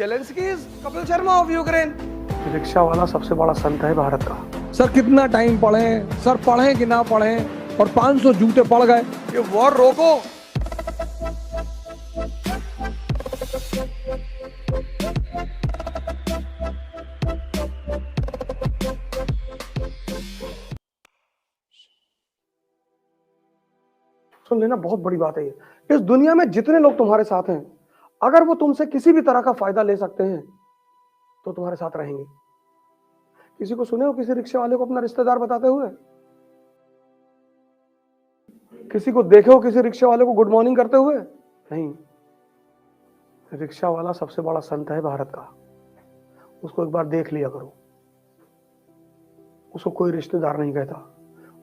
Zelensky is Kapil Sharma of Ukraine. Rickshaw वाला सबसे बड़ा संत है भारत का। सर कितना टाइम पढ़े, सर पढ़े कि ना पढ़े, और 500 जूते पड़ गए। ये वॉर रोको। सुन लेना, बहुत बड़ी बात है ये। इस दुनिया में जितने लोग तुम्हारे साथ हैं, अगर वो तुमसे किसी भी तरह का फायदा ले सकते हैं तो तुम्हारे साथ रहेंगे। किसी को सुने हो किसी रिक्शे वाले को अपना रिश्तेदार बताते हुए? किसी को देखे हो किसी रिक्शे वाले को गुड मॉर्निंग करते हुए? नहीं। रिक्शा वाला सबसे बड़ा संत है भारत का। उसको एक बार देख लिया करो। उसको कोई रिश्तेदार नहीं कहता,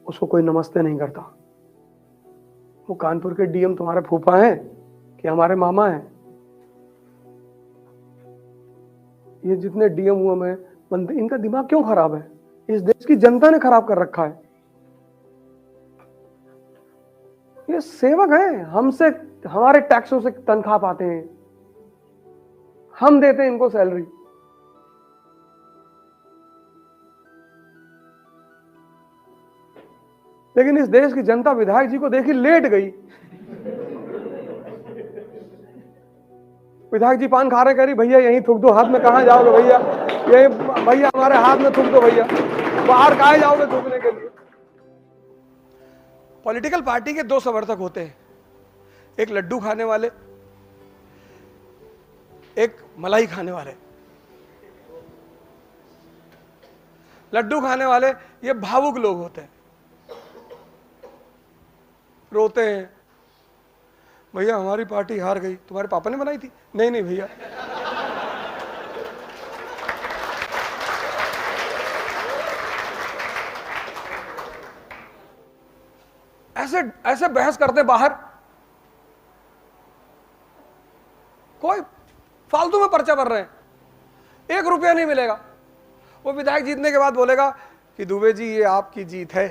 उसको कोई नमस्ते नहीं करता। वो कानपुर के डीएम तुम्हारे फूफा हैं कि हमारे मामा हैं? ये जितने डीएम हुए मैं, इनका दिमाग क्यों खराब है? इस देश की जनता ने खराब कर रखा है। ये सेवक हैं, हमसे हमारे टैक्सों से तनख्वाह पाते हैं, हम देते हैं इनको सैलरी। लेकिन इस देश की जनता विधायक जी को देखी लेट गई। विधायक जी पान खा रहे, कह रही भैया यहीं थूक दो, हाथ में कहां जाओगे भैया, यही भैया हमारे हाथ में थूक दो भैया, बाहर कहां जाओगे थूकने के लिए। पॉलिटिकल पार्टी के दो समर्थक होते हैं, एक लड्डू खाने वाले, एक मलाई खाने वाले। लड्डू खाने वाले ये भावुक लोग होते हैं, रोते हैं, भैया हमारी पार्टी हार गई, तुम्हारे पापा ने बनाई थी? नहीं नहीं भैया। ऐसे ऐसे बहस करते बाहर, कोई फालतू में पर्चा भर रहे हैं, 1 रुपया नहीं मिलेगा। वो विधायक जीतने के बाद बोलेगा कि दुबे जी ये आपकी जीत है।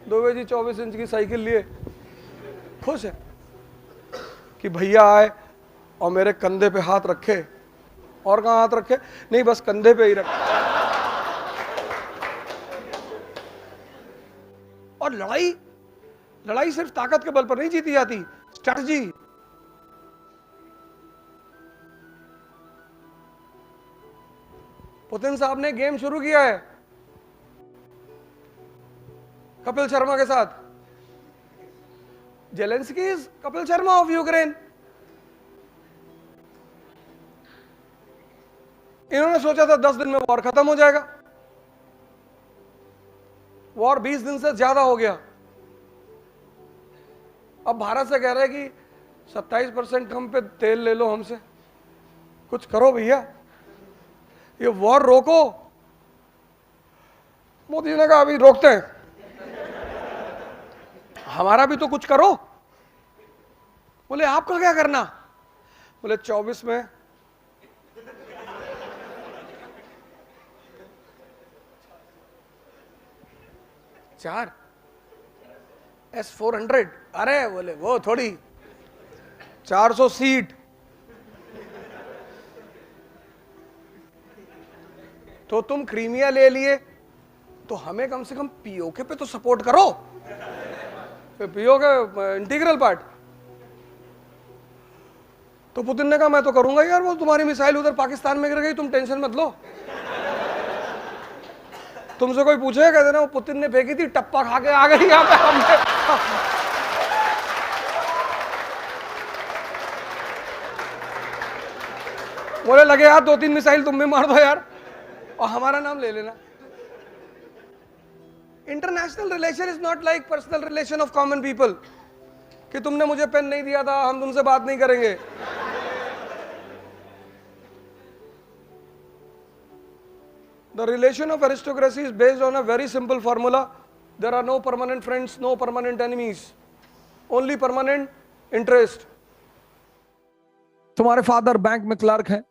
दुबे जी 24 इंच की साइकिल लिए खुश है कि भैया आए और मेरे कंधे पे हाथ रखे, और कहां हाथ रखे? नहीं, बस कंधे पे ही रखे। और लड़ाई सिर्फ ताकत के बल पर नहीं जीती जाती, स्ट्रैटेजी। पुतिन साहब ने गेम शुरू किया है कपिल शर्मा के साथ। Zelensky is Kapil Sharma of Ukraine. इन्होंने सोचा था 10 दिन में वॉर खत्म हो जाएगा, वॉर 20 दिन से ज्यादा हो गया। अब भारत से कह रहे हैं कि 27% हम पे तेल ले लो हमसे, कुछ करो भैया, ये वॉर रोको। मोदी ने कहा अभी रोकते हैं, हमारा भी तो कुछ करो। बोले आपका क्या करना? बोले 24 में चार S-400, अरे बोले वो थोड़ी 400 सीट, तो तुम क्रीमिया ले लिए तो हमें कम से कम पीओके पे तो सपोर्ट करो, पीओके इंटीग्रल पार्ट। तो पुतिन ने कहा मैं तो करूंगा यार, वो तुम्हारी मिसाइल उधर पाकिस्तान में गिर गई, तुम टेंशन मत लो। तुमसे कोई पूछेगा कह देना वो पुतिन ने फेंकी थी, टप्पा खा के आ गई यहाँ पे हमने। बोले लगे यार 2-3 मिसाइल तुम भी मार दो यार और हमारा नाम ले लेना। International relation is not like personal relation of common people कि तुमने मुझे पेन नहीं दिया था हम तुमसे बात नहीं करेंगे। The relation of aristocracy is based on a very simple formula. There are no permanent friends, no permanent enemies, only permanent interest. तुम्हारे फादर बैंक में क्लर्क हैं,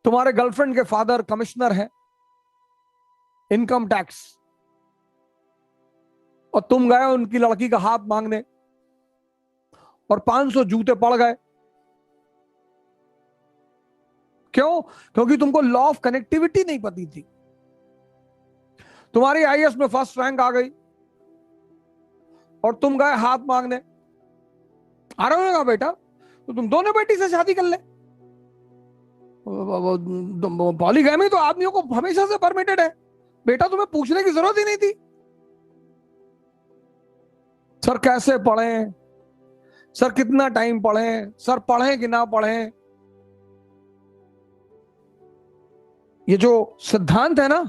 तुम्हारे गर्लफ्रेंड के फादर कमिश्नर हैं, इनकम टैक्स। और तुम गए उनकी लड़की का हाथ मांगने और 500 जूते पड़ गए। क्यों? क्योंकि तुमको लॉ ऑफ कनेक्टिविटी नहीं पती थी। तुम्हारी आईएएस में फर्स्ट रैंक आ गई और तुम गए हाथ मांगने। आ रहा होगा बेटा, तो तुम दोनों बेटी से शादी कर ले। पॉलीगैमी तो आदमियों को हमेशा से परमिटेड है बेटा, तुम्हें पूछने की जरूरत ही नहीं थी। सर कैसे पढ़ें, सर कितना टाइम पढ़ें, सर पढ़ें कि ना पढ़ें। ये जो सिद्धांत है ना,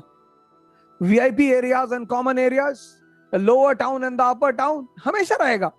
VIP areas and common areas, lower town and the upper town, हमेशा रहेगा।